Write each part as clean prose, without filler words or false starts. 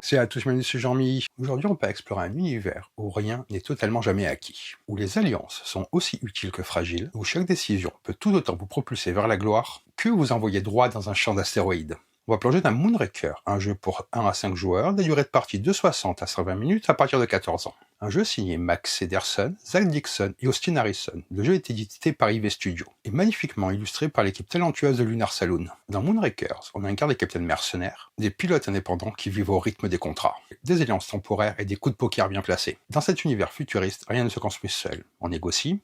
C'est à tous, bienvenue, c'est Jean-Mi. Aujourd'hui, on peut explorer un univers où rien n'est totalement jamais acquis, où les alliances sont aussi utiles que fragiles, où chaque décision peut tout autant vous propulser vers la gloire que vous envoyer droit dans un champ d'astéroïdes. On va plonger dans Moonraker, un jeu pour 1 à 5 joueurs, des durées de partie de 60 à 120 minutes à partir de 14 ans. Un jeu signé Max Sederson, Zach Dixon et Austin Harrison. Le jeu est édité par IV Studio et magnifiquement illustré par l'équipe talentueuse de Lunar Saloon. Dans Moonrakers, on incarne des capitaines mercenaires, des pilotes indépendants qui vivent au rythme des contrats, des alliances temporaires et des coups de poker bien placés. Dans cet univers futuriste, rien ne se construit seul. On négocie,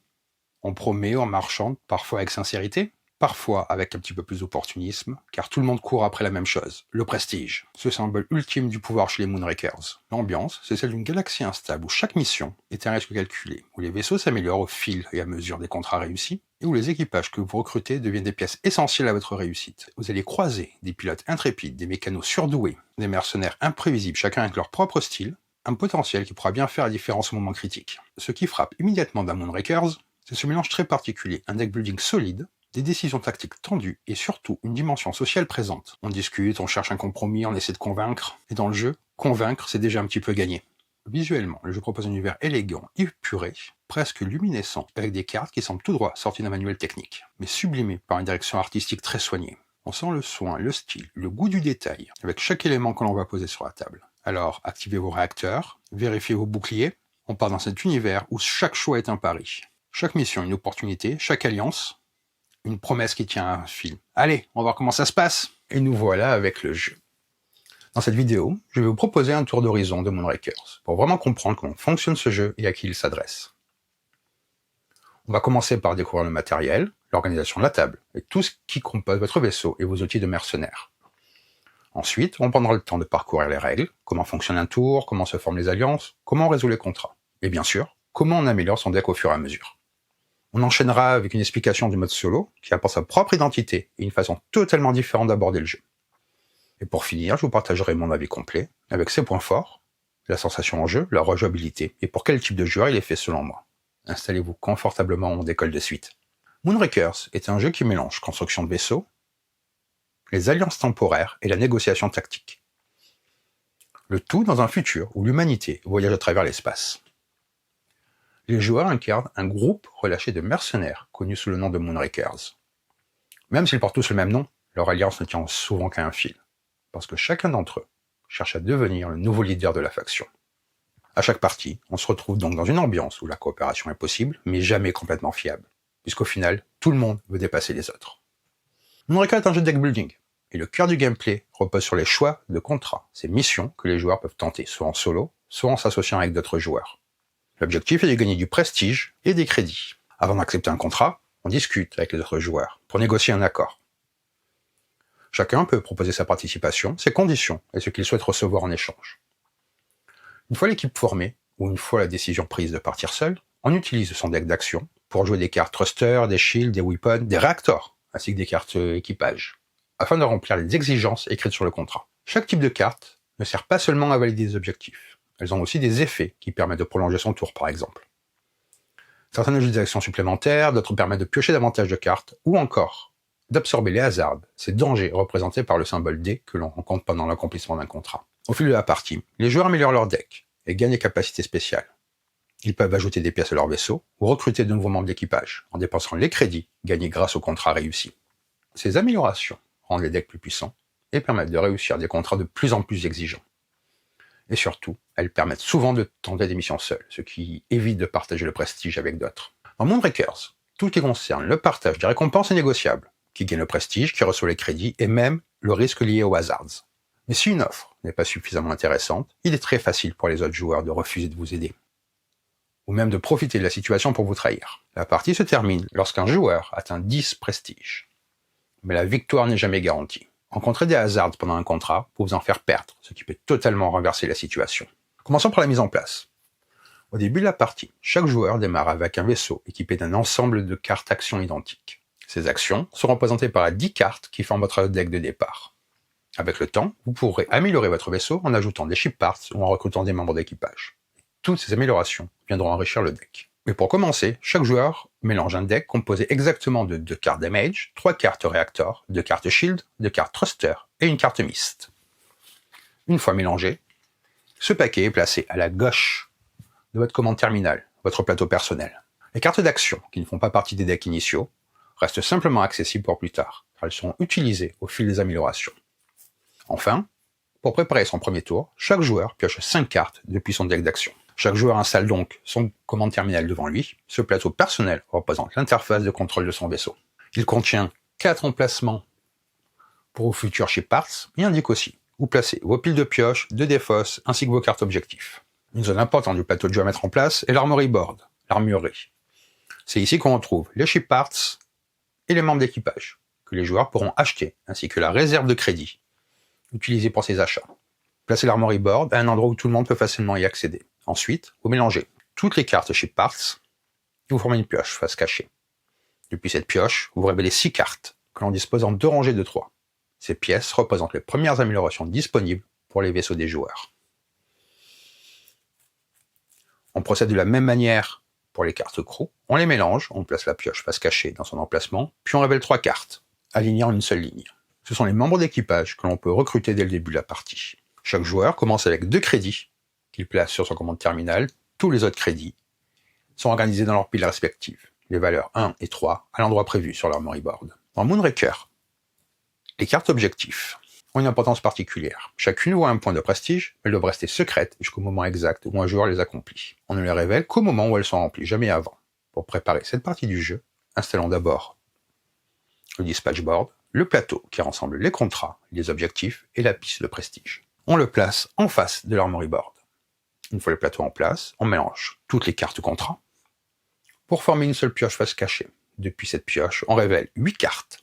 on promet, on marchande, parfois avec sincérité, parfois avec un petit peu plus d'opportunisme, car tout le monde court après la même chose, le prestige, ce symbole ultime du pouvoir chez les Moonrakers. L'ambiance, c'est celle d'une galaxie instable où chaque mission est un risque calculé, où les vaisseaux s'améliorent au fil et à mesure des contrats réussis, et où les équipages que vous recrutez deviennent des pièces essentielles à votre réussite. Vous allez croiser des pilotes intrépides, des mécanos surdoués, des mercenaires imprévisibles, chacun avec leur propre style, un potentiel qui pourra bien faire la différence au moment critique. Ce qui frappe immédiatement dans Moonrakers, c'est ce mélange très particulier, un deck building solide, des décisions tactiques tendues et surtout une dimension sociale présente. On discute, on cherche un compromis, on essaie de convaincre, et dans le jeu, convaincre c'est déjà un petit peu gagné. Visuellement, le jeu propose un univers élégant, épuré, presque luminescent, avec des cartes qui semblent tout droit sorties d'un manuel technique, mais sublimées par une direction artistique très soignée. On sent le soin, le style, le goût du détail, avec chaque élément que l'on va poser sur la table. Alors, activez vos réacteurs, vérifiez vos boucliers, on part dans cet univers où chaque choix est un pari. Chaque mission une opportunité, chaque alliance, une promesse qui tient un fil. Allez, on va voir comment ça se passe. Et nous voilà avec le jeu. Dans cette vidéo, je vais vous proposer un tour d'horizon de Moonrakers, pour vraiment comprendre comment fonctionne ce jeu et à qui il s'adresse. On va commencer par découvrir le matériel, l'organisation de la table, et tout ce qui compose votre vaisseau et vos outils de mercenaires. Ensuite, on prendra le temps de parcourir les règles, comment fonctionne un tour, comment se forment les alliances, comment on résout les contrats, et bien sûr, comment on améliore son deck au fur et à mesure. On enchaînera avec une explication du mode solo, qui apporte sa propre identité et une façon totalement différente d'aborder le jeu. Et pour finir, je vous partagerai mon avis complet, avec ses points forts, la sensation en jeu, la rejouabilité, et pour quel type de joueur il est fait selon moi. Installez-vous confortablement, on décolle de suite. Moonrakers est un jeu qui mélange construction de vaisseaux, les alliances temporaires et la négociation tactique. Le tout dans un futur où l'humanité voyage à travers l'espace. Les joueurs incarnent un groupe relâché de mercenaires connus sous le nom de Moonrakers. Même s'ils portent tous le même nom, leur alliance ne tient souvent qu'à un fil, parce que chacun d'entre eux cherche à devenir le nouveau leader de la faction. À chaque partie, on se retrouve donc dans une ambiance où la coopération est possible, mais jamais complètement fiable, puisqu'au final, tout le monde veut dépasser les autres. Moonraker est un jeu de deck building, et le cœur du gameplay repose sur les choix de contrats, ces missions que les joueurs peuvent tenter, soit en solo, soit en s'associant avec d'autres joueurs. L'objectif est de gagner du prestige et des crédits. Avant d'accepter un contrat, on discute avec les autres joueurs pour négocier un accord. Chacun peut proposer sa participation, ses conditions et ce qu'il souhaite recevoir en échange. Une fois l'équipe formée, ou une fois la décision prise de partir seul, on utilise son deck d'action pour jouer des cartes thruster, des shields, des weapons, des reactors, ainsi que des cartes équipage, afin de remplir les exigences écrites sur le contrat. Chaque type de carte ne sert pas seulement à valider des objectifs. Elles ont aussi des effets qui permettent de prolonger son tour, par exemple. Certaines ajoutent des actions supplémentaires, d'autres permettent de piocher davantage de cartes, ou encore d'absorber les hasards, ces dangers représentés par le symbole D que l'on rencontre pendant l'accomplissement d'un contrat. Au fil de la partie, les joueurs améliorent leur deck et gagnent des capacités spéciales. Ils peuvent ajouter des pièces à leur vaisseau ou recruter de nouveaux membres d'équipage en dépensant les crédits gagnés grâce au contrat réussi. Ces améliorations rendent les decks plus puissants et permettent de réussir des contrats de plus en plus exigeants. Et surtout, elles permettent souvent de tenter des missions seules, ce qui évite de partager le prestige avec d'autres. Dans Moonrakers, tout ce qui concerne le partage des récompenses est négociable, qui gagne le prestige, qui reçoit les crédits, et même le risque lié aux hazards. Mais si une offre n'est pas suffisamment intéressante, il est très facile pour les autres joueurs de refuser de vous aider, ou même de profiter de la situation pour vous trahir. La partie se termine lorsqu'un joueur atteint 10 prestiges. Mais la victoire n'est jamais garantie. Rencontrer des hasards pendant un contrat pour vous en faire perdre, ce qui peut totalement renverser la situation. Commençons par la mise en place. Au début de la partie, chaque joueur démarre avec un vaisseau équipé d'un ensemble de cartes actions identiques. Ces actions sont représentées par les 10 cartes qui forment votre deck de départ. Avec le temps, vous pourrez améliorer votre vaisseau en ajoutant des ship parts ou en recrutant des membres d'équipage. Toutes ces améliorations viendront enrichir le deck. Mais pour commencer, chaque joueur mélange un deck composé exactement de 2 cartes damage, 3 cartes reactor, 2 cartes shield, 2 cartes thruster et une carte mist. Une fois mélangé, Ce paquet est placé à la gauche de votre commande terminale, votre plateau personnel. Les cartes d'action qui ne font pas partie des decks initiaux restent simplement accessibles pour plus tard, car elles seront utilisées au fil des améliorations. Enfin, pour préparer son premier tour, chaque joueur pioche 5 cartes depuis son deck d'action. Chaque joueur installe donc son commande terminale devant lui. Ce plateau personnel représente l'interface de contrôle de son vaisseau. Il contient 4 emplacements pour vos futurs ship parts et indique aussi où placer vos piles de pioche, de défausse ainsi que vos cartes objectifs. Une zone importante du plateau de jeu à mettre en place est l'armory board, l'armurerie. C'est ici qu'on retrouve les ship parts et les membres d'équipage que les joueurs pourront acheter, ainsi que la réserve de crédit utilisée pour ces achats. Placez l'armory board à un endroit où tout le monde peut facilement y accéder. Ensuite, vous mélangez toutes les cartes ship parts et vous formez une pioche face cachée. Depuis cette pioche, vous révélez 6 cartes que l'on dispose en 2 rangées de 3. Ces pièces représentent les premières améliorations disponibles pour les vaisseaux des joueurs. On procède de la même manière pour les cartes crew. On les mélange, on place la pioche face cachée dans son emplacement, puis on révèle 3 cartes, alignant une seule ligne. Ce sont les membres d'équipage que l'on peut recruter dès le début de la partie. Chaque joueur commence avec 2 crédits qu'il place sur son commande terminale. Tous les autres crédits sont organisés dans leurs piles respectives, les valeurs 1 et 3 à l'endroit prévu sur l'armory board. Dans Moonraker, les cartes objectifs ont une importance particulière. Chacune vaut un point de prestige, elles doivent rester secrètes jusqu'au moment exact où un joueur les accomplit. On ne les révèle qu'au moment où elles sont remplies, jamais avant. Pour préparer cette partie du jeu, installons d'abord le dispatch board, le plateau qui rassemble les contrats, les objectifs et la piste de prestige. On le place en face de l'armory board. Une fois le plateau en place, on mélange toutes les cartes contrats pour former une seule pioche face cachée. Depuis cette pioche, on révèle 8 cartes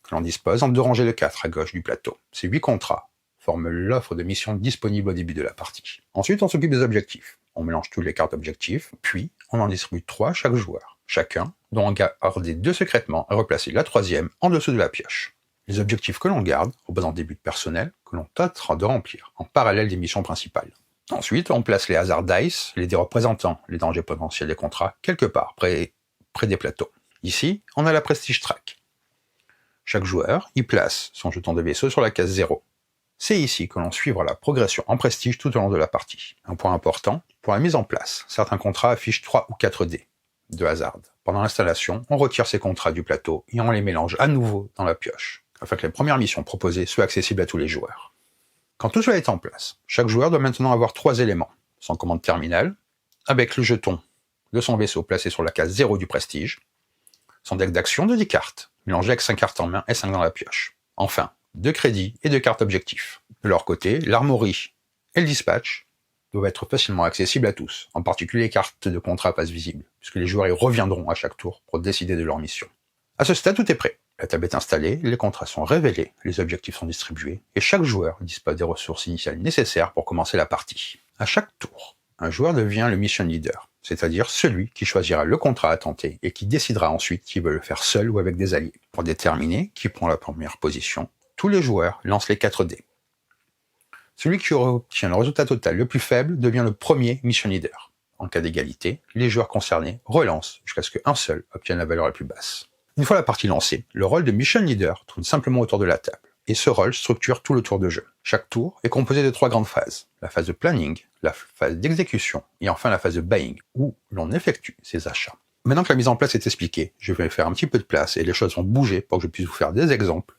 que l'on dispose en 2 rangées de 4 à gauche du plateau. Ces 8 contrats forment l'offre de mission disponible au début de la partie. Ensuite, on s'occupe des objectifs. On mélange toutes les cartes objectifs, puis on en distribue 3 à chaque joueur. Chacun doit en garder 2 secrètement et replacer la 3e en dessous de la pioche. Les objectifs que l'on garde représentent des buts personnels que l'on tâtera de remplir en parallèle des missions principales. Ensuite, on place les hazard dice, les dés représentant les dangers potentiels des contrats, quelque part près des plateaux. Ici, on a la prestige track. Chaque joueur y place son jeton de vaisseau sur la case 0. C'est ici que l'on suivra la progression en prestige tout au long de la partie. Un point important, pour la mise en place, certains contrats affichent 3 ou 4 dés de hasard. Pendant l'installation, on retire ces contrats du plateau et on les mélange à nouveau dans la pioche, afin que les premières missions proposées soient accessibles à tous les joueurs. Quand tout cela est en place, chaque joueur doit maintenant avoir 3 éléments. Son commande terminale, avec le jeton de son vaisseau placé sur la case 0 du prestige, son deck d'action de 10 cartes, mélangé avec 5 cartes en main et 5 dans la pioche. Enfin, 2 crédits et 2 cartes objectifs. De leur côté, l'armory et le dispatch doivent être facilement accessibles à tous, en particulier les cartes de contrat passe visibles, puisque les joueurs y reviendront à chaque tour pour décider de leur mission. À ce stade, tout est prêt. La table est installée, les contrats sont révélés, les objectifs sont distribués, et chaque joueur dispose des ressources initiales nécessaires pour commencer la partie. À chaque tour, un joueur devient le mission leader, c'est-à-dire celui qui choisira le contrat à tenter et qui décidera ensuite s'il veut le faire seul ou avec des alliés. Pour déterminer qui prend la première position, tous les joueurs lancent les 4 dés. Celui qui obtient le résultat total le plus faible devient le premier mission leader. En cas d'égalité, les joueurs concernés relancent jusqu'à ce qu'un seul obtienne la valeur la plus basse. Une fois la partie lancée, le rôle de mission leader tourne simplement autour de la table, et ce rôle structure tout le tour de jeu. Chaque tour est composé de 3 grandes phases, la phase de planning, la phase d'exécution, et enfin la phase de buying, où l'on effectue ses achats. Maintenant que la mise en place est expliquée, je vais faire un petit peu de place et les choses vont bouger pour que je puisse vous faire des exemples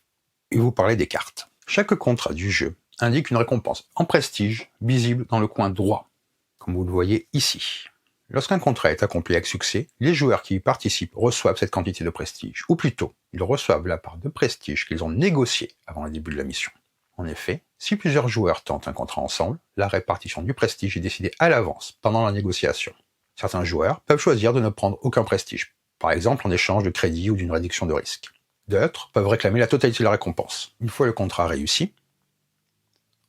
et vous parler des cartes. Chaque contrat du jeu indique une récompense en prestige visible dans le coin droit, comme vous le voyez ici. Lorsqu'un contrat est accompli avec succès, les joueurs qui y participent reçoivent cette quantité de prestige, ou plutôt, ils reçoivent la part de prestige qu'ils ont négociée avant le début de la mission. En effet, si plusieurs joueurs tentent un contrat ensemble, la répartition du prestige est décidée à l'avance pendant la négociation. Certains joueurs peuvent choisir de ne prendre aucun prestige, par exemple en échange de crédit ou d'une réduction de risque. D'autres peuvent réclamer la totalité de la récompense. Une fois le contrat réussi,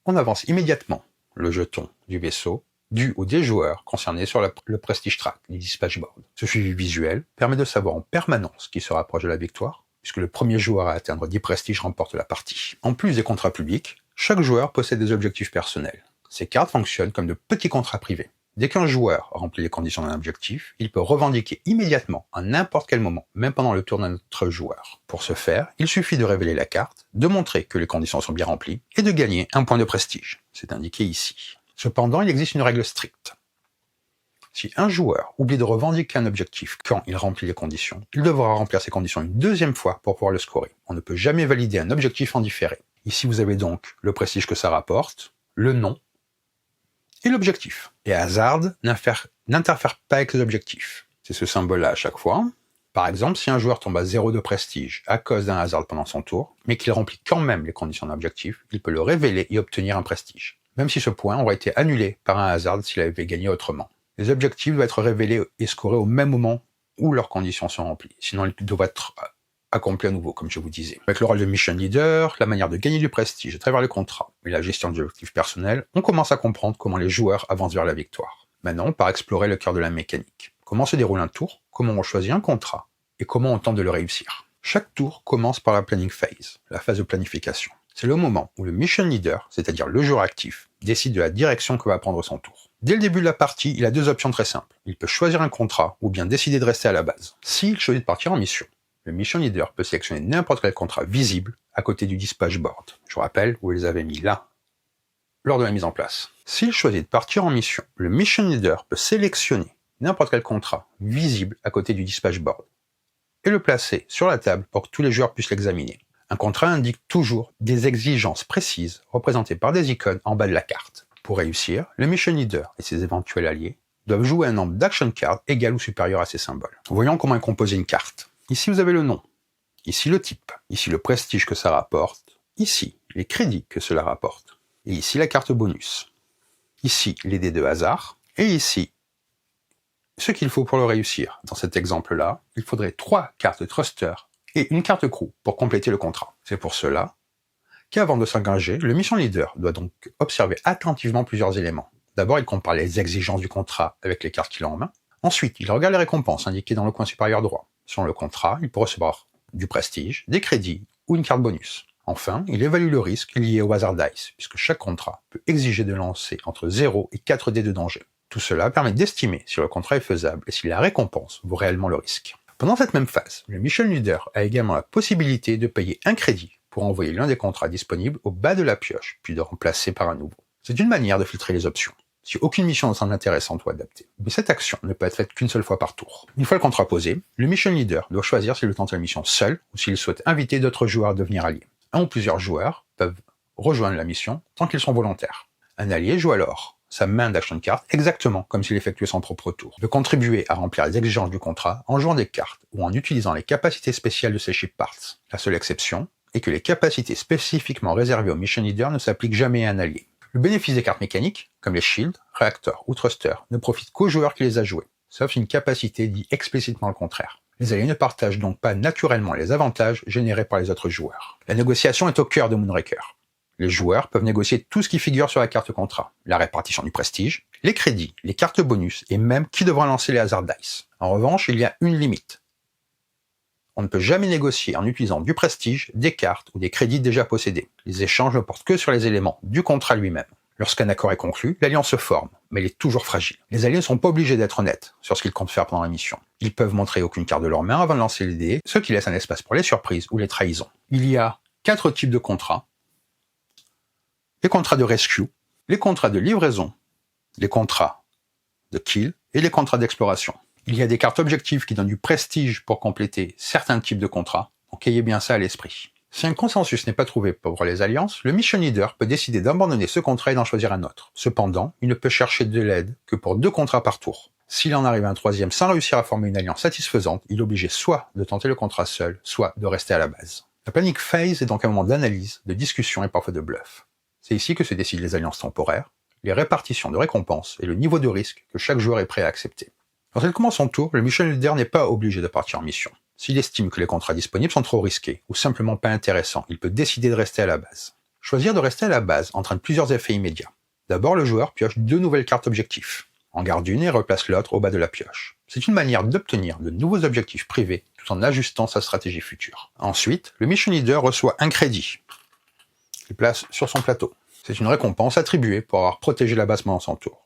on avance immédiatement le jeton du vaisseau du ou des joueurs concernés sur le prestige track, les dispatch board. Ce suivi visuel permet de savoir en permanence qui se rapproche de la victoire, puisque le premier joueur à atteindre 10 prestiges remporte la partie. En plus des contrats publics, chaque joueur possède des objectifs personnels. Ces cartes fonctionnent comme de petits contrats privés. Dès qu'un joueur remplit les conditions d'un objectif, il peut revendiquer immédiatement, à n'importe quel moment, même pendant le tour d'un autre joueur. Pour ce faire, il suffit de révéler la carte, de montrer que les conditions sont bien remplies, et de gagner un point de prestige. C'est indiqué ici. Cependant, il existe une règle stricte. Si un joueur oublie de revendiquer un objectif quand il remplit les conditions, il devra remplir ces conditions une deuxième fois pour pouvoir le scorer. On ne peut jamais valider un objectif en différé. Ici, vous avez donc le prestige que ça rapporte, le nom et l'objectif. Et Hazard n'interfère pas avec les objectifs. C'est ce symbole-là à chaque fois. Par exemple, si un joueur tombe à 0 de prestige à cause d'un hasard pendant son tour, mais qu'il remplit quand même les conditions d'un objectif, il peut le révéler et obtenir un prestige. Même si ce point aurait été annulé par un hasard s'il avait gagné autrement. Les objectifs doivent être révélés et scorés au même moment où leurs conditions sont remplies. Sinon, ils doivent être accomplis à nouveau, comme je vous disais. Avec le rôle de mission leader, la manière de gagner du prestige à travers le contrat et la gestion des objectifs personnels, on commence à comprendre comment les joueurs avancent vers la victoire. Maintenant, on part explorer le cœur de la mécanique. Comment se déroule un tour, comment on choisit un contrat, et comment on tente de le réussir. Chaque tour commence par la planning phase, la phase de planification. C'est le moment où le mission leader, c'est-à-dire le joueur actif, décide de la direction que va prendre son tour. Dès le début de la partie, il a deux options très simples. Il peut choisir un contrat ou bien décider de rester à la base. S'il choisit de partir en mission, le mission leader peut sélectionner n'importe quel contrat visible à côté du dispatch board. Je vous rappelle où ils avaient mis là, lors de la mise en place. S'il choisit de partir en mission, le mission leader peut sélectionner n'importe quel contrat visible à côté du dispatch board et le placer sur la table pour que tous les joueurs puissent l'examiner. Un contrat indique toujours des exigences précises représentées par des icônes en bas de la carte. Pour réussir, le mission leader et ses éventuels alliés doivent jouer un nombre d'action cards égal ou supérieur à ces symboles. Voyons comment est composée une carte. Ici vous avez le nom, ici le type, ici le prestige que ça rapporte, ici les crédits que cela rapporte, et ici la carte bonus. Ici les dés de hasard, et ici ce qu'il faut pour le réussir. Dans cet exemple-là, il faudrait 3 cartes Thruster et une carte Crew pour compléter le contrat. C'est pour cela qu'avant de s'engager, le mission leader doit donc observer attentivement plusieurs éléments. D'abord, il compare les exigences du contrat avec les cartes qu'il a en main. Ensuite, il regarde les récompenses indiquées dans le coin supérieur droit. Selon le contrat, il peut recevoir du prestige, des crédits ou une carte bonus. Enfin, il évalue le risque lié au Hazard Dice, puisque chaque contrat peut exiger de lancer entre 0 et 4 dés de danger. Tout cela permet d'estimer si le contrat est faisable et si la récompense vaut réellement le risque. Pendant cette même phase, le mission leader a également la possibilité de payer un crédit pour envoyer l'un des contrats disponibles au bas de la pioche, puis de remplacer par un nouveau. C'est une manière de filtrer les options, si aucune mission ne semble intéressante ou adaptée. Mais cette action ne peut être faite qu'une seule fois par tour. Une fois le contrat posé, le mission leader doit choisir s'il veut tenter la mission seul ou s'il souhaite inviter d'autres joueurs à devenir alliés. Un ou plusieurs joueurs peuvent rejoindre la mission tant qu'ils sont volontaires. Un allié joue alors sa main d'action card exactement comme s'il effectuait son propre tour. Il peut contribuer à remplir les exigences du contrat en jouant des cartes ou en utilisant les capacités spéciales de ses ship parts. La seule exception est que les capacités spécifiquement réservées au mission leader ne s'appliquent jamais à un allié. Le bénéfice des cartes mécaniques, comme les shields, réacteurs ou thrusters, ne profite qu'au joueur qui les a joués, sauf si une capacité dit explicitement le contraire. Les alliés ne partagent donc pas naturellement les avantages générés par les autres joueurs. La négociation est au cœur de Moonraker. Les joueurs peuvent négocier tout ce qui figure sur la carte contrat, la répartition du prestige, les crédits, les cartes bonus et même qui devra lancer les Hazard Dice. En revanche, il y a une limite. On ne peut jamais négocier en utilisant du prestige, des cartes ou des crédits déjà possédés. Les échanges ne portent que sur les éléments du contrat lui-même. Lorsqu'un accord est conclu, l'alliance se forme, mais elle est toujours fragile. Les alliés ne sont pas obligés d'être honnêtes sur ce qu'ils comptent faire pendant la mission. Ils peuvent montrer aucune carte de leur main avant de lancer les dés, ce qui laisse un espace pour les surprises ou les trahisons. Il y a 4 types de contrats. Les contrats de rescue, les contrats de livraison, les contrats de kill et les contrats d'exploration. Il y a des cartes objectives qui donnent du prestige pour compléter certains types de contrats, donc ayez bien ça à l'esprit. Si un consensus n'est pas trouvé pour les alliances, le mission leader peut décider d'abandonner ce contrat et d'en choisir un autre. Cependant, il ne peut chercher de l'aide que pour 2 contrats par tour. S'il en arrive à un troisième sans réussir à former une alliance satisfaisante, il est obligé soit de tenter le contrat seul, soit de rester à la base. La planning phase est donc un moment d'analyse, de discussion et parfois de bluff. C'est ici que se décident les alliances temporaires, les répartitions de récompenses et le niveau de risque que chaque joueur est prêt à accepter. Lorsqu'il commence son tour, le mission leader n'est pas obligé de partir en mission. S'il estime que les contrats disponibles sont trop risqués ou simplement pas intéressants, il peut décider de rester à la base. Choisir de rester à la base entraîne plusieurs effets immédiats. D'abord, le joueur pioche 2 nouvelles cartes objectifs, en garde une et replace l'autre au bas de la pioche. C'est une manière d'obtenir de nouveaux objectifs privés tout en ajustant sa stratégie future. Ensuite, le mission leader reçoit un crédit qu'il place sur son plateau. C'est une récompense attribuée pour avoir protégé la base pendant son tour.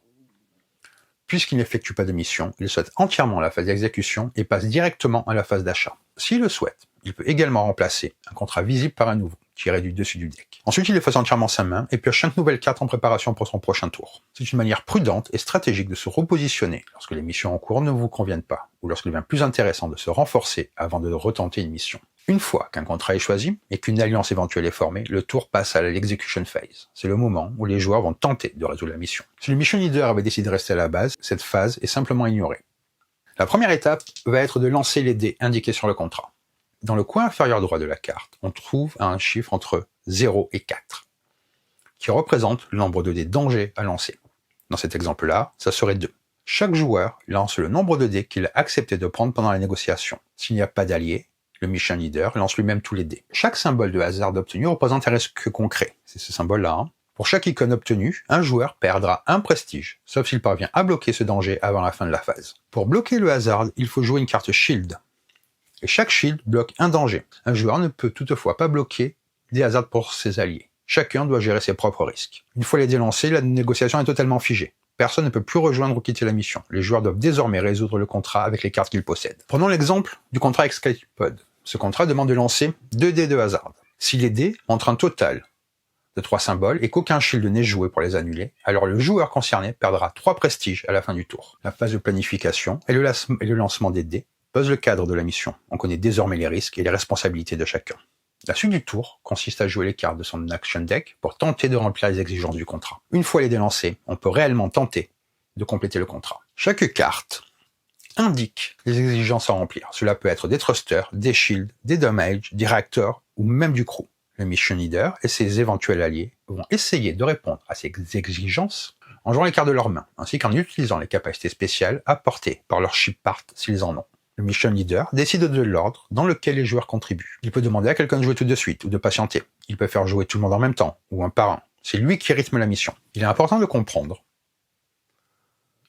Puisqu'il n'effectue pas de mission, il saute entièrement la phase d'exécution et passe directement à la phase d'achat. S'il le souhaite, Il peut également remplacer un contrat visible par un nouveau, qui irait du dessus du deck. Ensuite, il efface entièrement sa main et pioche 5 nouvelles cartes en préparation pour son prochain tour. C'est une manière prudente et stratégique de se repositionner lorsque les missions en cours ne vous conviennent pas, ou lorsqu'il devient plus intéressant de se renforcer avant de retenter une mission. Une fois qu'un contrat est choisi et qu'une alliance éventuelle est formée, le tour passe à l'execution phase. C'est le moment où les joueurs vont tenter de résoudre la mission. Si le mission leader avait décidé de rester à la base, cette phase est simplement ignorée. La première étape va être de lancer les dés indiqués sur le contrat. Dans le coin inférieur droit de la carte, on trouve un chiffre entre 0 et 4, qui représente le nombre de dés dangers à lancer. Dans cet exemple-là, ça serait 2. Chaque joueur lance le nombre de dés qu'il a accepté de prendre pendant la négociation. S'il n'y a pas d'allié, le mission leader lance lui-même tous les dés. Chaque symbole de hasard obtenu représente un risque concret. C'est ce symbole-là. Pour chaque icône obtenue, un joueur perdra un prestige, sauf s'il parvient à bloquer ce danger avant la fin de la phase. Pour bloquer le hasard, il faut jouer une carte shield. Et chaque shield bloque un danger. Un joueur ne peut toutefois pas bloquer des hasards pour ses alliés. Chacun doit gérer ses propres risques. Une fois les dés lancés, la négociation est totalement figée. Personne ne peut plus rejoindre ou quitter la mission. Les joueurs doivent désormais résoudre le contrat avec les cartes qu'ils possèdent. Prenons l'exemple du contrat Escape Pod. Ce contrat demande de lancer 2 dés de hasard. Si les dés montrent un total de 3 symboles et qu'aucun shield n'est joué pour les annuler, alors le joueur concerné perdra 3 prestiges à la fin du tour. La phase de planification et le lancement des dés pose le cadre de la mission. On connaît désormais les risques et les responsabilités de chacun. La suite du tour consiste à jouer les cartes de son action deck pour tenter de remplir les exigences du contrat. Une fois les dés lancés, on peut réellement tenter de compléter le contrat. Chaque carte indique les exigences à remplir. Cela peut être des thrusters, des shields, des damages, des réacteurs ou même du crew. Le mission leader et ses éventuels alliés vont essayer de répondre à ces exigences en jouant les cartes de leur main, ainsi qu'en utilisant les capacités spéciales apportées par leur ship part s'ils en ont. Le mission leader décide de l'ordre dans lequel les joueurs contribuent. Il peut demander à quelqu'un de jouer tout de suite ou de patienter. Il peut faire jouer tout le monde en même temps ou un par un. C'est lui qui rythme la mission. Il est important de comprendre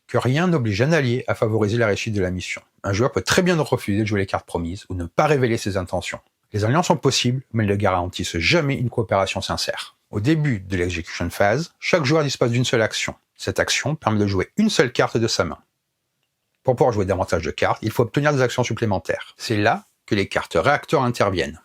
que rien n'oblige un allié à favoriser la réussite de la mission. Un joueur peut très bien refuser de jouer les cartes promises ou ne pas révéler ses intentions. Les alliances sont possibles, mais elles ne garantissent jamais une coopération sincère. Au début de l'execution phase, chaque joueur dispose d'une seule action. Cette action permet de jouer une seule carte de sa main. Pour pouvoir jouer davantage de cartes, il faut obtenir des actions supplémentaires. C'est là que les cartes réacteurs interviennent.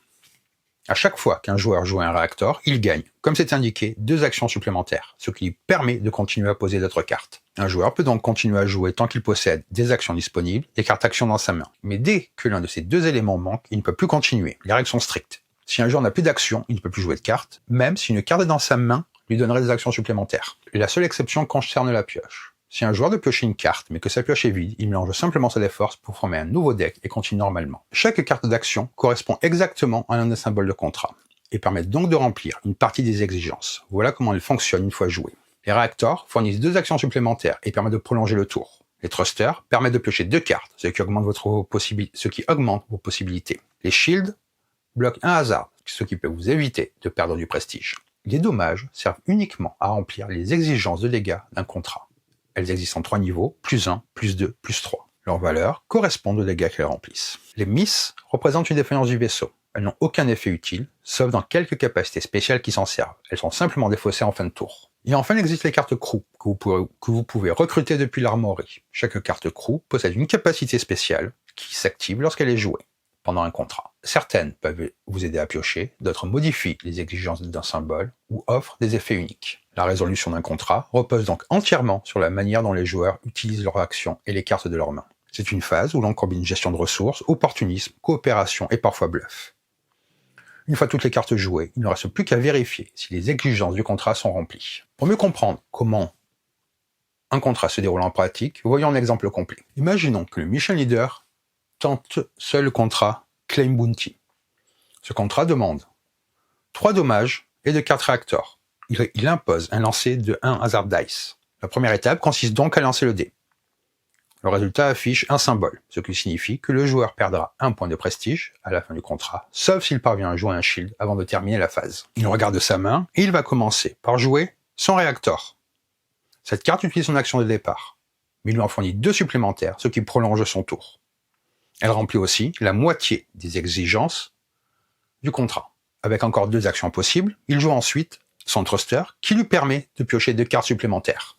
À chaque fois qu'un joueur joue un réacteur, il gagne, comme c'est indiqué, 2 actions supplémentaires, ce qui lui permet de continuer à poser d'autres cartes. Un joueur peut donc continuer à jouer tant qu'il possède des actions disponibles, des cartes actions dans sa main. Mais dès que l'un de ces 2 éléments manque, il ne peut plus continuer. Les règles sont strictes. Si un joueur n'a plus d'actions, il ne peut plus jouer de cartes, même si une carte est dans sa main lui donnerait des actions supplémentaires. La seule exception concerne la pioche. Si un joueur de piocher une carte, mais que sa pioche est vide, il mélange simplement ses forces pour former un nouveau deck et continue normalement. Chaque carte d'action correspond exactement à un des symboles de contrat, et permet donc de remplir une partie des exigences. Voilà comment elle fonctionne une fois jouée. Les réacteurs fournissent 2 actions supplémentaires et permettent de prolonger le tour. Les thrusters permettent de piocher 2 cartes, ce qui augmente vos possibilités. Les shields bloquent un hasard, ce qui peut vous éviter de perdre du prestige. Les dommages servent uniquement à remplir les exigences de dégâts d'un contrat. Elles existent en 3 niveaux, plus 1, plus 2, plus 3. Leurs valeurs correspondent aux dégâts qu'elles remplissent. Les miss représentent une défaillance du vaisseau. Elles n'ont aucun effet utile, sauf dans quelques capacités spéciales qui s'en servent. Elles sont simplement défaussées en fin de tour. Et enfin, il existe les cartes crew, que vous pouvez recruter depuis l'armorerie. Chaque carte crew possède une capacité spéciale qui s'active lorsqu'elle est jouée pendant un contrat. Certaines peuvent vous aider à piocher, d'autres modifient les exigences d'un symbole ou offrent des effets uniques. La résolution d'un contrat repose donc entièrement sur la manière dont les joueurs utilisent leurs actions et les cartes de leurs mains. C'est une phase où l'on combine gestion de ressources, opportunisme, coopération et parfois bluff. Une fois toutes les cartes jouées, il ne reste plus qu'à vérifier si les exigences du contrat sont remplies. Pour mieux comprendre comment un contrat se déroule en pratique, voyons un exemple complet. Imaginons que le mission leader tente seul le contrat Claim Bounty. Ce contrat demande 3 dommages et 2 cartes réacteurs. Il impose un lancer de 1 hazard dice. La première étape consiste donc à lancer le dé. Le résultat affiche un symbole, ce qui signifie que le joueur perdra 1 point de prestige à la fin du contrat, sauf s'il parvient à jouer un shield avant de terminer la phase. Il regarde sa main et il va commencer par jouer son réacteur. Cette carte utilise son action de départ, mais il lui en fournit 2 supplémentaires, ce qui prolonge son tour. Elle remplit aussi la moitié des exigences du contrat. Avec encore 2 actions possibles, il joue ensuite son thruster qui lui permet de piocher 2 cartes supplémentaires.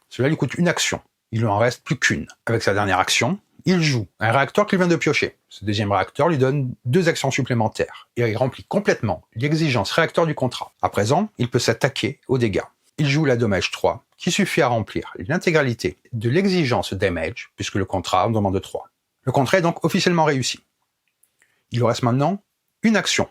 Cela lui coûte une action, il lui en reste plus qu'une. Avec sa dernière action, il joue un réacteur qu'il vient de piocher. Ce deuxième réacteur lui donne 2 actions supplémentaires et il remplit complètement l'exigence réacteur du contrat. À présent, il peut s'attaquer aux dégâts. Il joue la dommage 3, qui suffit à remplir l'intégralité de l'exigence damage, puisque le contrat en demande 3. Le contrat est donc officiellement réussi. Il lui reste maintenant une action,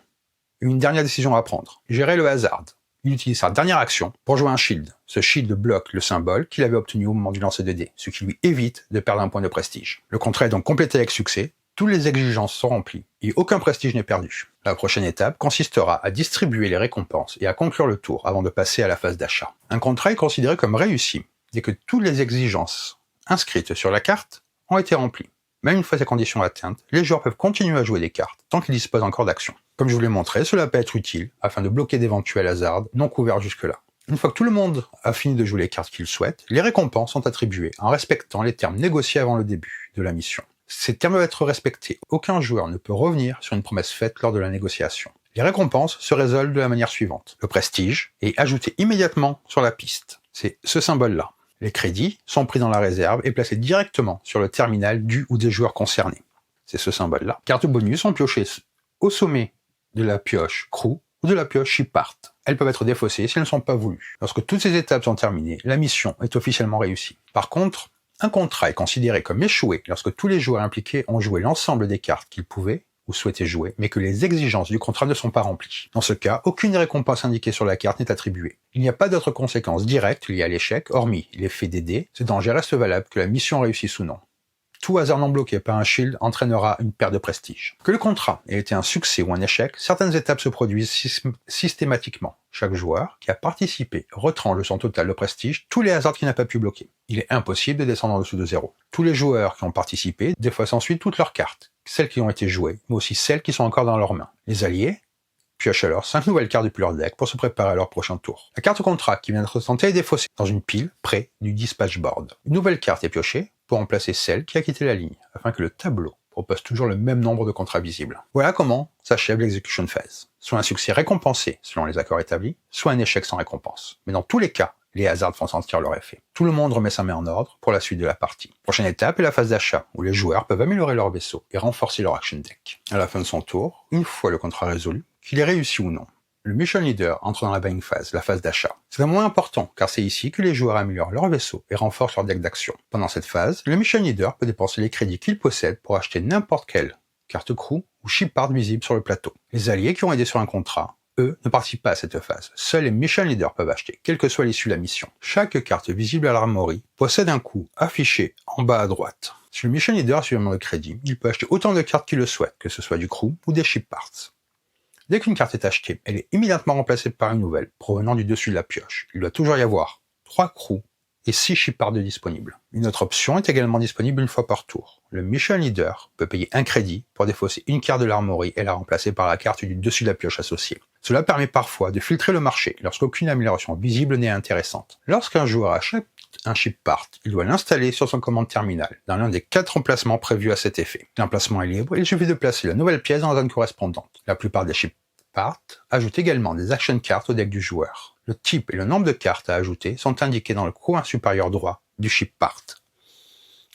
une dernière décision à prendre, gérer le hasard. Il utilise sa dernière action pour jouer un shield. Ce shield bloque le symbole qu'il avait obtenu au moment du lancer de dés, ce qui lui évite de perdre un point de prestige. Le contrat est donc complété avec succès, toutes les exigences sont remplies et aucun prestige n'est perdu. La prochaine étape consistera à distribuer les récompenses et à conclure le tour avant de passer à la phase d'achat. Un contrat est considéré comme réussi dès que toutes les exigences inscrites sur la carte ont été remplies. Même une fois ces conditions atteintes, les joueurs peuvent continuer à jouer des cartes tant qu'ils disposent encore d'actions. Comme je vous l'ai montré, cela peut être utile afin de bloquer d'éventuels hasards non couverts jusque-là. Une fois que tout le monde a fini de jouer les cartes qu'il souhaite, les récompenses sont attribuées en respectant les termes négociés avant le début de la mission. Ces termes doivent être respectés. Aucun joueur ne peut revenir sur une promesse faite lors de la négociation. Les récompenses se résolvent de la manière suivante. Le prestige est ajouté immédiatement sur la piste. C'est ce symbole-là. Les crédits sont pris dans la réserve et placés directement sur le terminal du ou des joueurs concernés. C'est ce symbole-là. Cartes bonus sont piochées au sommet de la pioche Crew ou de la pioche Ship Part. Elles peuvent être défaussées si elles ne sont pas voulues. Lorsque toutes ces étapes sont terminées, la mission est officiellement réussie. Par contre, un contrat est considéré comme échoué lorsque tous les joueurs impliqués ont joué l'ensemble des cartes qu'ils pouvaient ou souhaitaient jouer, mais que les exigences du contrat ne sont pas remplies. Dans ce cas, aucune récompense indiquée sur la carte n'est attribuée. Il n'y a pas d'autres conséquences directes liées à l'échec, hormis l'effet des dés. Ce danger reste valable que la mission réussisse ou non. Tout hasard non bloqué par un shield entraînera une perte de prestige. Que le contrat ait été un succès ou un échec, certaines étapes se produisent systématiquement. Chaque joueur qui a participé retranche de son total de prestige tous les hasards qu'il n'a pas pu bloquer. Il est impossible de descendre en dessous de 0. Tous les joueurs qui ont participé défaussent ensuite toutes leurs cartes, celles qui ont été jouées, mais aussi celles qui sont encore dans leurs mains. Les alliés piochent alors 5 nouvelles cartes depuis leur deck pour se préparer à leur prochain tour. La carte contrat qui vient d'être tentée est défaussée dans une pile près du dispatch board. Une nouvelle carte est piochée pour remplacer celle qui a quitté la ligne, afin que le tableau propose toujours le même nombre de contrats visibles. Voilà comment s'achève l'execution phase. Soit un succès récompensé selon les accords établis, soit un échec sans récompense. Mais dans tous les cas, les hasards font sentir leur effet. Tout le monde remet sa main en ordre pour la suite de la partie. Prochaine étape est la phase d'achat, où les joueurs peuvent améliorer leur vaisseau et renforcer leur action deck. À la fin de son tour, une fois le contrat résolu, qu'il est réussi ou non, le mission leader entre dans la buying phase, la phase d'achat. C'est un moment important, car c'est ici que les joueurs améliorent leur vaisseau et renforcent leur deck d'action. Pendant cette phase, le mission leader peut dépenser les crédits qu'il possède pour acheter n'importe quelle carte crew ou ship part visible sur le plateau. Les alliés qui ont aidé sur un contrat, eux, ne participent pas à cette phase. Seuls les mission leaders peuvent acheter, quelle que soit l'issue de la mission. Chaque carte visible à l'armory possède un coût affiché en bas à droite. Si le mission leader a suffisamment de crédit, il peut acheter autant de cartes qu'il le souhaite, que ce soit du crew ou des ship parts. Dès qu'une carte est achetée, elle est immédiatement remplacée par une nouvelle, provenant du dessus de la pioche. Il doit toujours y avoir 3 crews et 6 ship parts disponibles. Une autre option est également disponible une fois par tour. Le mission leader peut payer un crédit pour défausser une carte de l'armory et la remplacer par la carte du dessus de la pioche associée. Cela permet parfois de filtrer le marché lorsqu'aucune amélioration visible n'est intéressante. Lorsqu'un joueur achète un ship part, il doit l'installer sur son commande terminal, dans l'un des 4 emplacements prévus à cet effet. L'emplacement est libre, il suffit de placer la nouvelle pièce dans la zone correspondante. La plupart des ship part ajoutent également des action cards au deck du joueur. Le type et le nombre de cartes à ajouter sont indiqués dans le coin supérieur droit du ship part.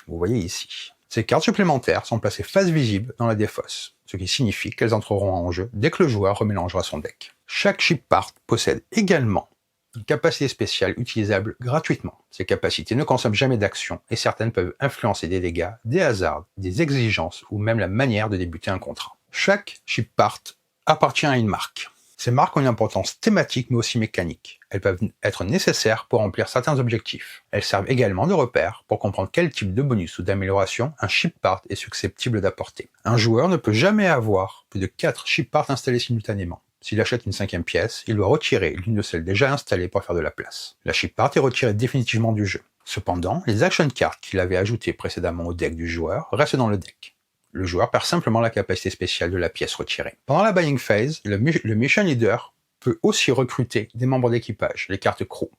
Vous voyez ici. Ces cartes supplémentaires sont placées face visible dans la défausse, ce qui signifie qu'elles entreront en jeu dès que le joueur remélangera son deck. Chaque ship part possède également une capacité spéciale utilisable gratuitement. Ces capacités ne consomment jamais d'action et certaines peuvent influencer des dégâts, des hasards, des exigences ou même la manière de débuter un contrat. Chaque ship part appartient à une marque. Ces marques ont une importance thématique mais aussi mécanique. Elles peuvent être nécessaires pour remplir certains objectifs. Elles servent également de repère pour comprendre quel type de bonus ou d'amélioration un ship part est susceptible d'apporter. Un joueur ne peut jamais avoir plus de 4 ship parts installés simultanément. S'il achète une 5e pièce, il doit retirer l'une de celles déjà installées pour faire de la place. La ship part est retirée définitivement du jeu. Cependant, les action cards qu'il avait ajoutées précédemment au deck du joueur restent dans le deck. Le joueur perd simplement la capacité spéciale de la pièce retirée. Pendant la buying phase, le mission leader peut aussi recruter des membres d'équipage, les cartes crew,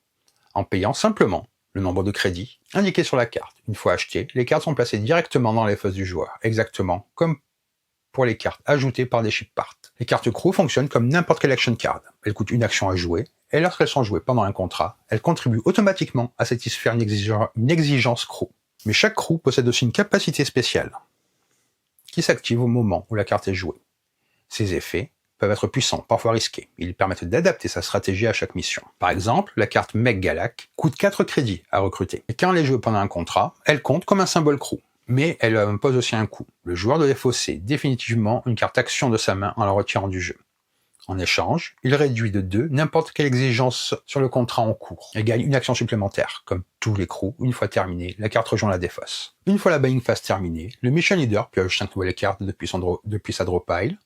en payant simplement le nombre de crédits indiqué sur la carte. Une fois achetées, les cartes sont placées directement dans les fosses du joueur, exactement comme pour les cartes ajoutées par des ship parts. Les cartes crew fonctionnent comme n'importe quelle action card. Elles coûtent une action à jouer, et lorsqu'elles sont jouées pendant un contrat, elles contribuent automatiquement à satisfaire une exigence crew. Mais chaque crew possède aussi une capacité spéciale, qui s'active au moment où la carte est jouée. Ces effets peuvent être puissants, parfois risqués. Ils permettent d'adapter sa stratégie à chaque mission. Par exemple, la carte Mech Galak coûte 4 crédits à recruter. Et quand elle est jouée pendant un contrat, elle compte comme un symbole crew. Mais elle impose aussi un coût. Le joueur doit défausser définitivement une carte action de sa main en la retirant du jeu. En échange, il réduit de 2 n'importe quelle exigence sur le contrat en cours et gagne une action supplémentaire. Comme tous les crews, une fois terminée, la carte rejoint la défausse. Une fois la buying phase terminée, le mission leader pioche 5 nouvelles cartes depuis sa draw pile.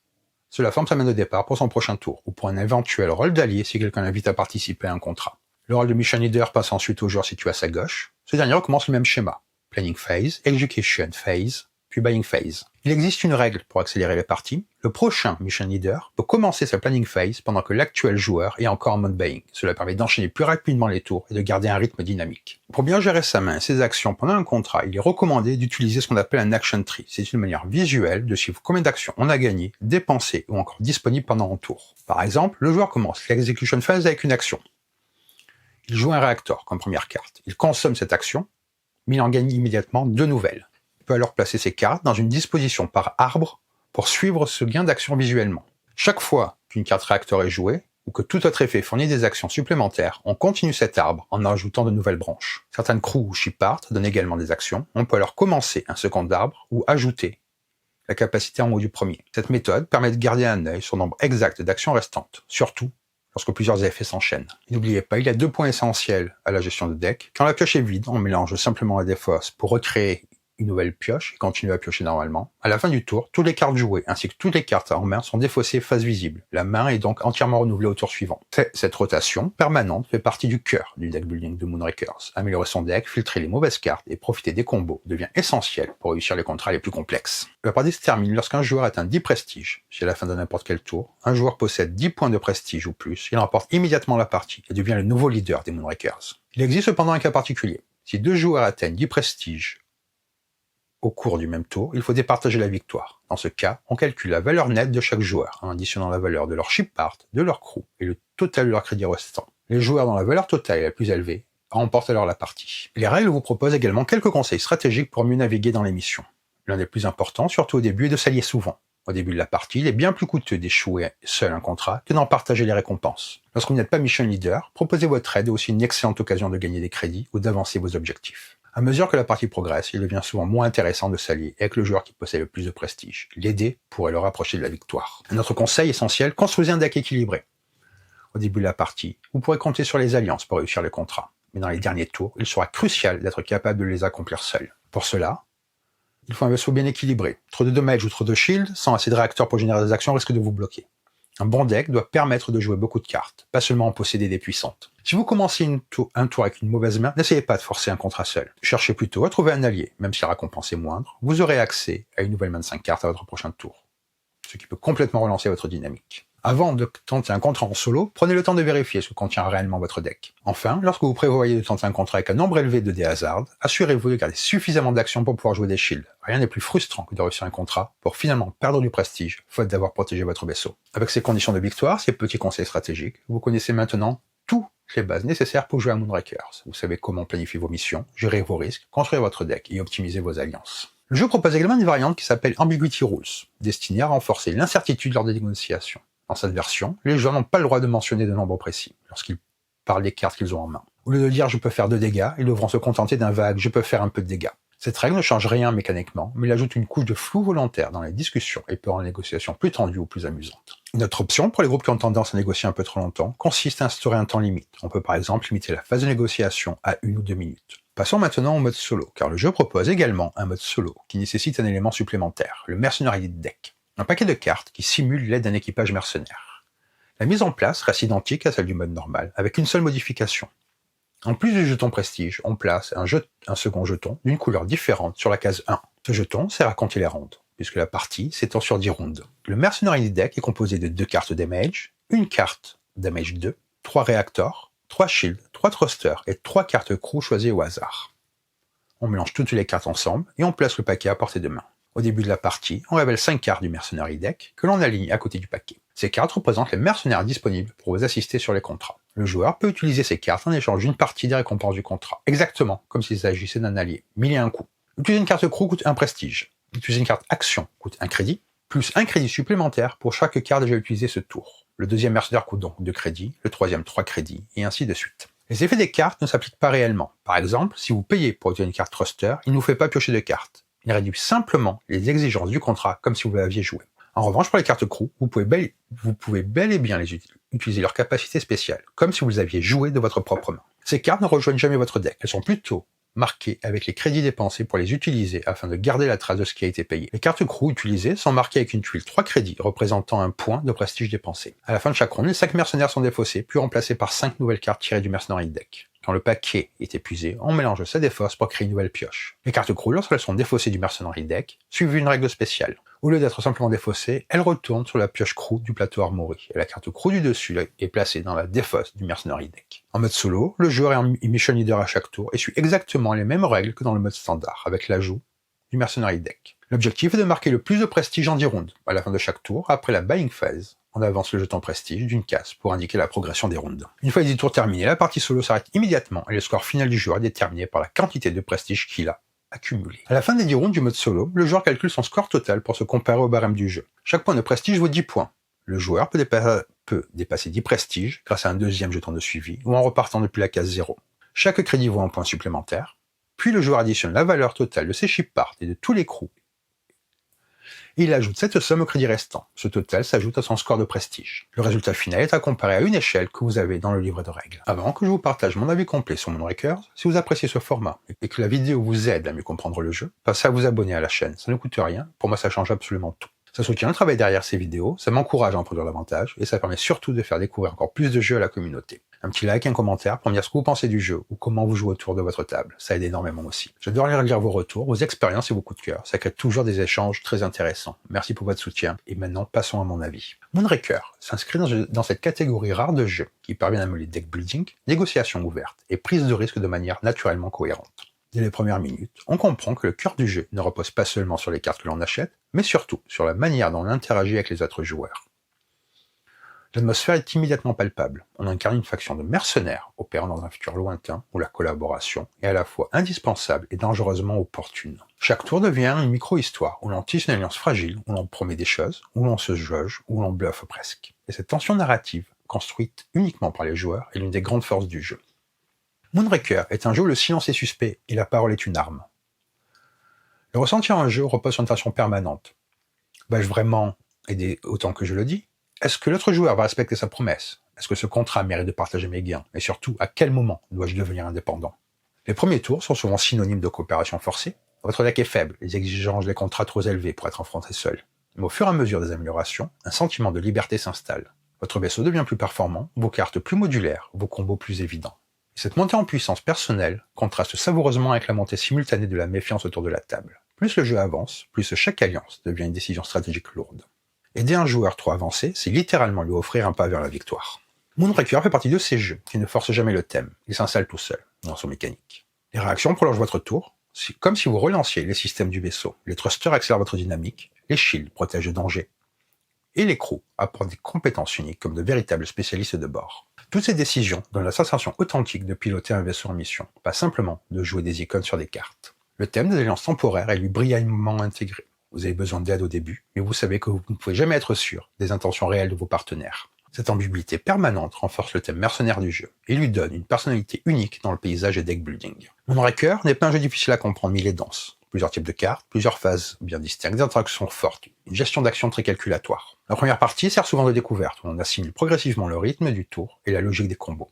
Cela forme sa main de départ pour son prochain tour, ou pour un éventuel rôle d'allié si quelqu'un l'invite à participer à un contrat. Le rôle de mission leader passe ensuite au joueur situé à sa gauche. Ce dernier recommence le même schéma. Planning phase, execution phase, puis buying phase. Il existe une règle pour accélérer les parties. Le prochain mission leader peut commencer sa planning phase pendant que l'actuel joueur est encore en mode buying. Cela permet d'enchaîner plus rapidement les tours et de garder un rythme dynamique. Pour bien gérer sa main et ses actions pendant un contrat, il est recommandé d'utiliser ce qu'on appelle un action tree. C'est une manière visuelle de suivre combien d'actions on a gagné, dépensé ou encore disponible pendant un tour. Par exemple, le joueur commence l'execution phase avec une action. Il joue un réacteur comme première carte. Il consomme cette action, mais il en gagne immédiatement 2 nouvelles. Il peut alors placer ses cartes dans une disposition par arbre pour suivre ce gain d'action visuellement. Chaque fois qu'une carte réacteur est jouée, ou que tout autre effet fournit des actions supplémentaires, on continue cet arbre en ajoutant de nouvelles branches. Certaines crews ou ship parts donnent également des actions. On peut alors commencer un second arbre ou ajouter la capacité en haut du premier. Cette méthode permet de garder un œil sur le nombre exact d'actions restantes, surtout lorsque plusieurs effets s'enchaînent. N'oubliez pas, il y a 2 points essentiels à la gestion de deck. Quand la pioche est vide, on mélange simplement la défausse pour recréer une nouvelle pioche et continuer à piocher normalement. À la fin du tour, toutes les cartes jouées ainsi que toutes les cartes en main sont défaussées face visible. La main est donc entièrement renouvelée au tour suivant. Cette rotation permanente fait partie du cœur du deck building de Moonrakers. Améliorer son deck, filtrer les mauvaises cartes et profiter des combos devient essentiel pour réussir les contrats les plus complexes. La partie se termine lorsqu'un joueur atteint 10 prestiges. Si à la fin de n'importe quel tour, un joueur possède 10 points de prestige ou plus, il remporte immédiatement la partie et devient le nouveau leader des Moonrakers. Il existe cependant un cas particulier. Si 2 joueurs atteignent 10 prestiges au cours du même tour, il faut départager la victoire. Dans ce cas, on calcule la valeur nette de chaque joueur en additionnant la valeur de leur ship part, de leur crew et le total de leur crédit restant. Les joueurs dont la valeur totale est la plus élevée remportent alors la partie. Les règles vous proposent également quelques conseils stratégiques pour mieux naviguer dans les missions. L'un des plus importants, surtout au début, est de s'allier souvent. Au début de la partie, il est bien plus coûteux d'échouer seul un contrat que d'en partager les récompenses. Lorsque vous n'êtes pas mission leader, proposer votre aide est aussi une excellente occasion de gagner des crédits ou d'avancer vos objectifs. À mesure que la partie progresse, il devient souvent moins intéressant de s'allier avec le joueur qui possède le plus de prestige. L'aider pourrait le rapprocher de la victoire. Un autre conseil essentiel, construisez un deck équilibré. Au début de la partie, vous pourrez compter sur les alliances pour réussir les contrats. Mais dans les derniers tours, il sera crucial d'être capable de les accomplir seul. Pour cela, il faut un vaisseau bien équilibré. Trop de damage ou trop de shield, sans assez de réacteurs pour générer des actions, risque de vous bloquer. Un bon deck doit permettre de jouer beaucoup de cartes, pas seulement en posséder des puissantes. Si vous commencez un tour avec une mauvaise main, n'essayez pas de forcer un contrat seul. Cherchez plutôt à trouver un allié, même si la récompense est moindre, vous aurez accès à une nouvelle main de 5 cartes à votre prochain tour, ce qui peut complètement relancer votre dynamique. Avant de tenter un contrat en solo, prenez le temps de vérifier ce que contient réellement votre deck. Enfin, lorsque vous prévoyez de tenter un contrat avec un nombre élevé de dés hasard, assurez-vous de garder suffisamment d'actions pour pouvoir jouer des shields. Rien n'est plus frustrant que de réussir un contrat pour finalement perdre du prestige, faute d'avoir protégé votre vaisseau. Avec ces conditions de victoire, ces petits conseils stratégiques, vous connaissez maintenant toutes les bases nécessaires pour jouer à Moonrakers. Vous savez comment planifier vos missions, gérer vos risques, construire votre deck et optimiser vos alliances. Le jeu propose également une variante qui s'appelle Ambiguity Rules, destinée à renforcer l'incertitude lors des négociations. Dans cette version, les joueurs n'ont pas le droit de mentionner de nombre précis lorsqu'ils parlent des cartes qu'ils ont en main. Au lieu de dire « je peux faire 2 dégâts », ils devront se contenter d'un vague « je peux faire un peu de dégâts ». Cette règle ne change rien mécaniquement, mais elle ajoute une couche de flou volontaire dans les discussions et peut rendre les négociations plus tendues ou plus amusantes. Une autre option, pour les groupes qui ont tendance à négocier un peu trop longtemps, consiste à instaurer un temps limite. On peut par exemple limiter la phase de négociation à 1 ou 2 minutes. Passons maintenant au mode solo, car le jeu propose également un mode solo qui nécessite un élément supplémentaire, le Mercenary Deck. Un paquet de cartes qui simule l'aide d'un équipage mercenaire. La mise en place reste identique à celle du mode normal, avec une seule modification. En plus du jeton prestige, on place un second jeton d'une couleur différente sur la case 1. Ce jeton sert à compter les rounds, puisque la partie s'étend sur 10 rounds. Le Mercenary Deck est composé de 2 cartes damage, une carte damage 2, 3 réacteurs, 3 shields, 3 thrusters et 3 cartes crew choisies au hasard. On mélange toutes les cartes ensemble et on place le paquet à portée de main. Au début de la partie, on révèle 5 cartes du Mercenary Deck que l'on aligne à côté du paquet. Ces cartes représentent les mercenaires disponibles pour vous assister sur les contrats. Le joueur peut utiliser ces cartes en échange d'une partie des récompenses du contrat, exactement comme s'il s'agissait d'un allié, mais il y a un coût. Utiliser une carte crew coûte un prestige. Utiliser une carte action coûte un crédit, plus un crédit supplémentaire pour chaque carte déjà utilisée ce tour. Le deuxième mercenaire coûte donc 2 crédits, le troisième 3 crédits, et ainsi de suite. Les effets des cartes ne s'appliquent pas réellement. Par exemple, si vous payez pour utiliser une carte Thruster, il ne vous fait pas piocher de cartes. Il réduit simplement les exigences du contrat comme si vous l'aviez joué. En revanche, pour les cartes crew, vous pouvez bel et bien les utiliser leur capacité spéciale, comme si vous les aviez joué de votre propre main. Ces cartes ne rejoignent jamais votre deck, elles sont plutôt marquées avec les crédits dépensés pour les utiliser afin de garder la trace de ce qui a été payé. Les cartes crew utilisées sont marquées avec une tuile 3 crédits représentant un point de prestige dépensé. À la fin de chaque ronde, les 5 mercenaires sont défaussés, puis remplacés par 5 nouvelles cartes tirées du mercenary deck. Quand le paquet est épuisé, on mélange sa défausse pour créer une nouvelle pioche. Les cartes crew, lorsqu'elles sont défaussées du mercenary deck, suivent une règle spéciale. Au lieu d'être simplement défaussées, elles retournent sur la pioche crew du plateau armori, et la carte crew du dessus est placée dans la défausse du mercenary deck. En mode solo, le joueur est mission leader à chaque tour et suit exactement les mêmes règles que dans le mode standard, avec l'ajout du mercenary deck. L'objectif est de marquer le plus de prestige en 10 rounds. À la fin de chaque tour, après la buying phase, on avance le jeton prestige d'une case pour indiquer la progression des rounds. Une fois les 10 tours terminés, la partie solo s'arrête immédiatement et le score final du joueur est déterminé par la quantité de prestige qu'il a accumulé. À la fin des 10 rounds du mode solo, le joueur calcule son score total pour se comparer au barème du jeu. Chaque point de prestige vaut 10 points. Le joueur peut dépasser 10 prestiges grâce à un deuxième jeton de suivi ou en repartant depuis la case 0. Chaque crédit vaut un point supplémentaire, puis le joueur additionne la valeur totale de ses ship parts et de tous les crews et il ajoute cette somme au crédit restant. Ce total s'ajoute à son score de prestige. Le résultat final est à comparer à une échelle que vous avez dans le livre de règles. Avant que je vous partage mon avis complet sur Moonrakers, si vous appréciez ce format et que la vidéo vous aide à mieux comprendre le jeu, passez à vous abonner à la chaîne, ça ne coûte rien, pour moi ça change absolument tout. Ça soutient le travail derrière ces vidéos, ça m'encourage à en produire davantage, et ça permet surtout de faire découvrir encore plus de jeux à la communauté. Un petit like, un commentaire pour me dire ce que vous pensez du jeu, ou comment vous jouez autour de votre table, ça aide énormément aussi. J'adore lire vos retours, vos expériences et vos coups de cœur, ça crée toujours des échanges très intéressants. Merci pour votre soutien, et maintenant passons à mon avis. Moonraker s'inscrit dans cette catégorie rare de jeux qui parvient à mêler deck building, négociation ouverte et prise de risque de manière naturellement cohérente. Dès les premières minutes, on comprend que le cœur du jeu ne repose pas seulement sur les cartes que l'on achète, mais surtout sur la manière dont on interagit avec les autres joueurs. L'atmosphère est immédiatement palpable. On incarne une faction de mercenaires opérant dans un futur lointain où la collaboration est à la fois indispensable et dangereusement opportune. Chaque tour devient une micro-histoire où l'on tisse une alliance fragile, où l'on promet des choses, où l'on se jauge, où l'on bluffe presque. Et cette tension narrative, construite uniquement par les joueurs, est l'une des grandes forces du jeu. Moonraker est un jeu où le silence est suspect et la parole est une arme. Le ressentir en jeu repose sur une tension permanente. Vais-je vraiment aider autant que je le dis ? Est-ce que l'autre joueur va respecter sa promesse ? Est-ce que ce contrat mérite de partager mes gains ? Et surtout, à quel moment dois-je devenir indépendant ? Les premiers tours sont souvent synonymes de coopération forcée. Votre deck est faible, les exigences des contrats trop élevés pour être affronté seul. Mais au fur et à mesure des améliorations, un sentiment de liberté s'installe. Votre vaisseau devient plus performant, vos cartes plus modulaires, vos combos plus évidents. Et cette montée en puissance personnelle contraste savoureusement avec la montée simultanée de la méfiance autour de la table. Plus le jeu avance, plus chaque alliance devient une décision stratégique lourde. Aider un joueur trop avancé, c'est littéralement lui offrir un pas vers la victoire. Moonraker fait partie de ces jeux qui ne forcent jamais le thème, il s'installe tout seul, dans son mécanique. Les réactions prolongent votre tour, c'est comme si vous relanciez les systèmes du vaisseau. Les thrusters accélèrent votre dynamique, les shields protègent de danger, et les crews apportent des compétences uniques comme de véritables spécialistes de bord. Toutes ces décisions donnent la sensation authentique de piloter un vaisseau en mission, pas simplement de jouer des icônes sur des cartes. Le thème des alliances temporaires est lui brillamment intégré. Vous avez besoin d'aide au début, mais vous savez que vous ne pouvez jamais être sûr des intentions réelles de vos partenaires. Cette ambiguïté permanente renforce le thème mercenaire du jeu et lui donne une personnalité unique dans le paysage et deck building. Moonraker n'est pas un jeu difficile à comprendre, mais il est dense. Plusieurs types de cartes, plusieurs phases bien distinctes, des interactions fortes, une gestion d'action très calculatoire. La première partie sert souvent de découverte, où on assimile progressivement le rythme du tour et la logique des combos.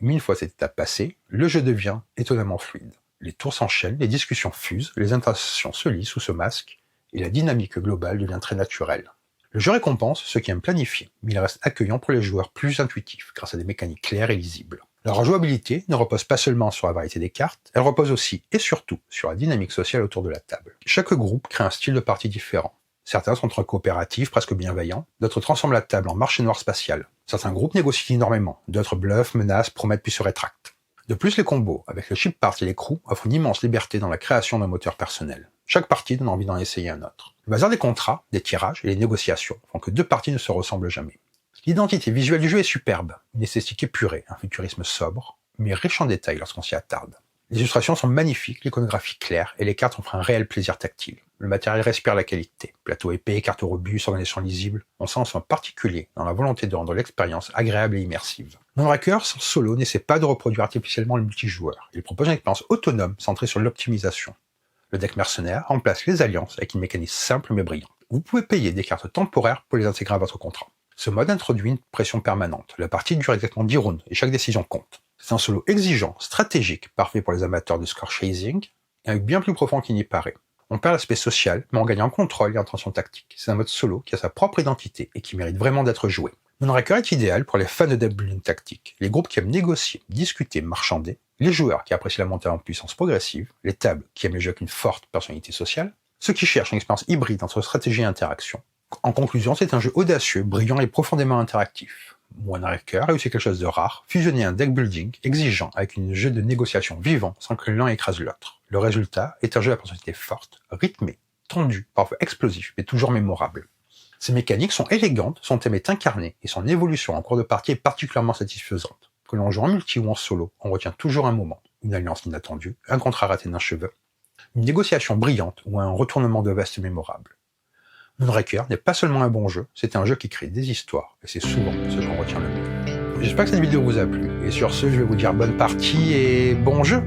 Mais une fois cette étape passée, le jeu devient étonnamment fluide. Les tours s'enchaînent, les discussions fusent, les intentions se lissent ou se masquent, et la dynamique globale devient très naturelle. Le jeu récompense ceux qui aiment planifier, mais il reste accueillant pour les joueurs plus intuitifs, grâce à des mécaniques claires et lisibles. La rejouabilité ne repose pas seulement sur la variété des cartes, elle repose aussi et surtout sur la dynamique sociale autour de la table. Chaque groupe crée un style de partie différent. Certains sont très coopératifs, presque bienveillants, d'autres transforment la table en marché noir spatial. Certains groupes négocient énormément, d'autres bluffent, menacent, promettent puis se rétractent. De plus, les combos, avec le ship part et les crews, offrent une immense liberté dans la création d'un moteur personnel. Chaque partie donne envie d'en essayer un autre. Le bazar des contrats, des tirages et les négociations font que deux parties ne se ressemblent jamais. L'identité visuelle du jeu est superbe, une esthétique épurée, un futurisme sobre, mais riche en détails lorsqu'on s'y attarde. Les illustrations sont magnifiques, l'iconographie claire, et les cartes offrent un réel plaisir tactile. Le matériel respire la qualité. Plateau épais, cartes robustes, organisation lisible. On sent un soin particulier dans la volonté de rendre l'expérience agréable et immersive. Moonraker, sans solo, n'essaie pas de reproduire artificiellement le multijoueur. Il propose une expérience autonome centrée sur l'optimisation. Le deck mercenaire remplace les alliances avec une mécanique simple mais brillante. Vous pouvez payer des cartes temporaires pour les intégrer à votre contrat. Ce mode introduit une pression permanente. La partie dure exactement 10 rounds et chaque décision compte. C'est un solo exigeant, stratégique, parfait pour les amateurs de score chasing, et avec bien plus profond qu'il n'y paraît. On perd l'aspect social, mais on gagne en contrôle et en tension tactique. C'est un mode solo qui a sa propre identité et qui mérite vraiment d'être joué. Moonraker est idéal pour les fans de deck building tactique, les groupes qui aiment négocier, discuter, marchander, les joueurs qui apprécient la montée en puissance progressive, les tables qui aiment les jeux avec une forte personnalité sociale, ceux qui cherchent une expérience hybride entre stratégie et interaction. En conclusion, c'est un jeu audacieux, brillant et profondément interactif. Moonraker a réussi quelque chose de rare, fusionner un deck building exigeant avec un jeu de négociation vivant sans que l'un écrase l'autre. Le résultat est un jeu à personnalité forte, rythmé, tendu, parfois explosif, mais toujours mémorable. Ses mécaniques sont élégantes, son thème est incarné, et son évolution en cours de partie est particulièrement satisfaisante. Que l'on joue en multi ou en solo, on retient toujours un moment, une alliance inattendue, un contrat raté d'un cheveu, une négociation brillante ou un retournement de veste mémorable. Moonraker n'est pas seulement un bon jeu, c'est un jeu qui crée des histoires, et c'est souvent ce qu'on retient le mieux. J'espère que cette vidéo vous a plu, et sur ce, je vais vous dire bonne partie et bon jeu!